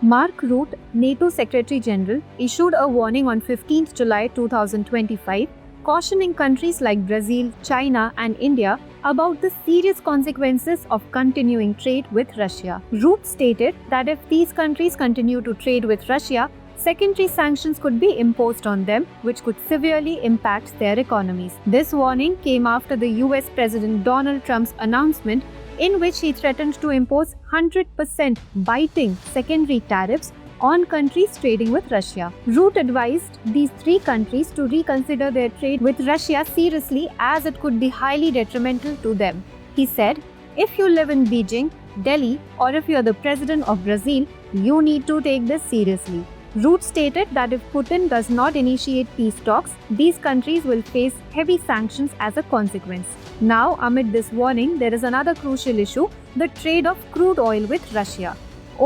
Mark Rutte, NATO Secretary General, issued a warning on 15 July 2025, cautioning countries like Brazil, China, and India about the serious consequences of continuing trade with Russia. Rutte stated that if these countries continue to trade with Russia, secondary sanctions could be imposed on them, which could severely impact their economies. This warning came after the US President Donald Trump's announcement in which he threatened to impose 100% biting secondary tariffs on countries trading with Russia. Rutte advised these three countries to reconsider their trade with Russia seriously as it could be highly detrimental to them. He said, "If you live in Beijing, Delhi, or if you are the president of Brazil, you need to take this seriously." Rutte stated that if Putin does not initiate peace talks, these countries will face heavy sanctions as a consequence. Now, amid this warning, there is another crucial issue, the trade of crude oil with Russia.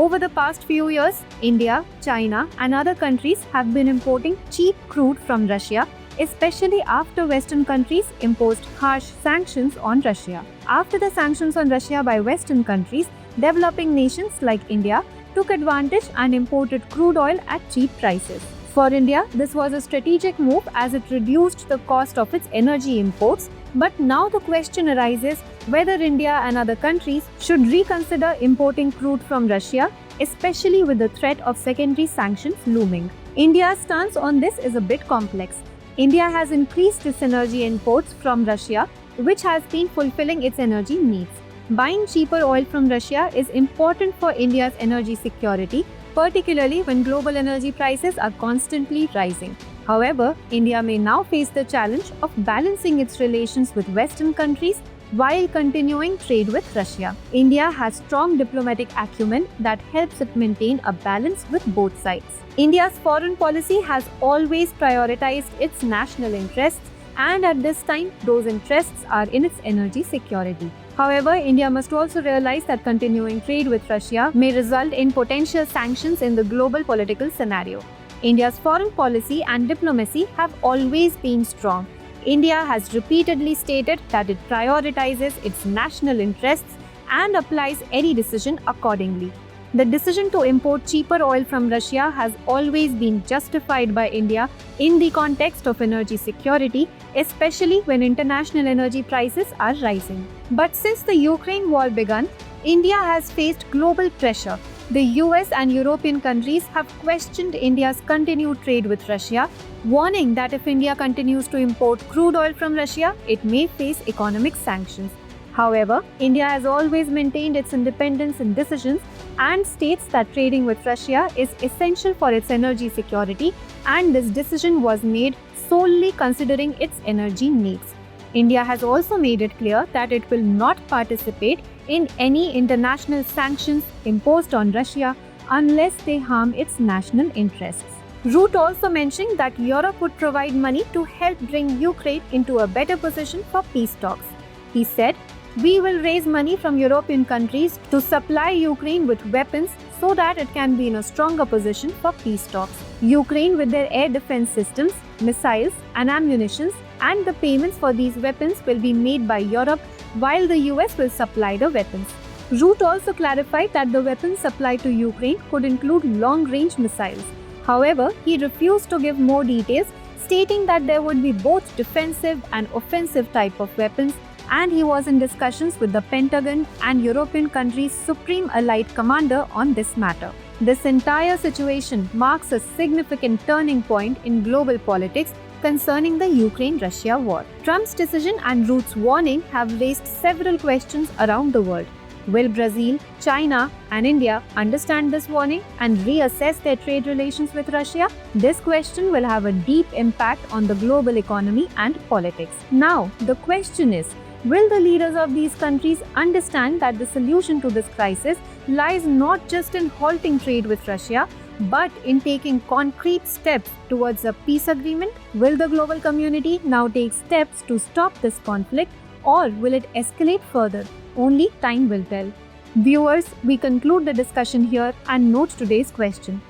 Over the past few years, India, China, and other countries have been importing cheap crude from Russia, especially after Western countries imposed harsh sanctions on Russia. After the sanctions on Russia by Western countries, developing nations like India took advantage and imported crude oil at cheap prices. For India, this was a strategic move as it reduced the cost of its energy imports. But now the question arises whether India and other countries should reconsider importing crude from Russia, especially with the threat of secondary sanctions looming. India's stance on this is a bit complex. India has increased its energy imports from Russia, which has been fulfilling its energy needs. Buying cheaper oil from Russia is important for India's energy security, particularly when global energy prices are constantly rising. However, India may now face the challenge of balancing its relations with Western countries while continuing trade with Russia. India has strong diplomatic acumen that helps it maintain a balance with both sides. India's foreign policy has always prioritized its national interests, and at this time, those interests are in its energy security. However, India must also realize that continuing trade with Russia may result in potential sanctions in the global political scenario. India's foreign policy and diplomacy have always been strong. India has repeatedly stated that it prioritizes its national interests and applies any decision accordingly. The decision to import cheaper oil from Russia has always been justified by India in the context of energy security, especially when international energy prices are rising. But since the Ukraine war began, India has faced global pressure. The US and European countries have questioned India's continued trade with Russia, warning that if India continues to import crude oil from Russia, it may face economic sanctions. However, India has always maintained its independence in decisions and states that trading with Russia is essential for its energy security, and this decision was made solely considering its energy needs. India has also made it clear that it will not participate in any international sanctions imposed on Russia unless they harm its national interests. Rutte also mentioned that Europe would provide money to help bring Ukraine into a better position for peace talks. He said, "We will raise money from European countries to supply Ukraine with weapons so that it can be in a stronger position for peace talks. Ukraine, with their air defense systems, missiles, and ammunitions, and the payments for these weapons will be made by Europe, while the US will supply the weapons." Rutte also clarified that the weapons supplied to Ukraine could include long-range missiles. However, he refused to give more details, stating that there would be both defensive and offensive type of weapons, and he was in discussions with the Pentagon and European countries' Supreme Allied Commander on this matter. This entire situation marks a significant turning point in global politics concerning the Ukraine-Russia war. Trump's decision and Rutte's warning have raised several questions around the world. Will Brazil, China, and India understand this warning and reassess their trade relations with Russia? This question will have a deep impact on the global economy and politics. Now, the question is, will the leaders of these countries understand that the solution to this crisis lies not just in halting trade with Russia, but in taking concrete steps towards a peace agreement? Will the global community now take steps to stop this conflict, or will it escalate further? Only time will tell. Viewers, we conclude the discussion here and note today's question.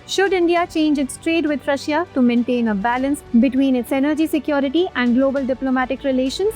Should India change its trade with Russia to maintain a balance between its energy security and global diplomatic relations?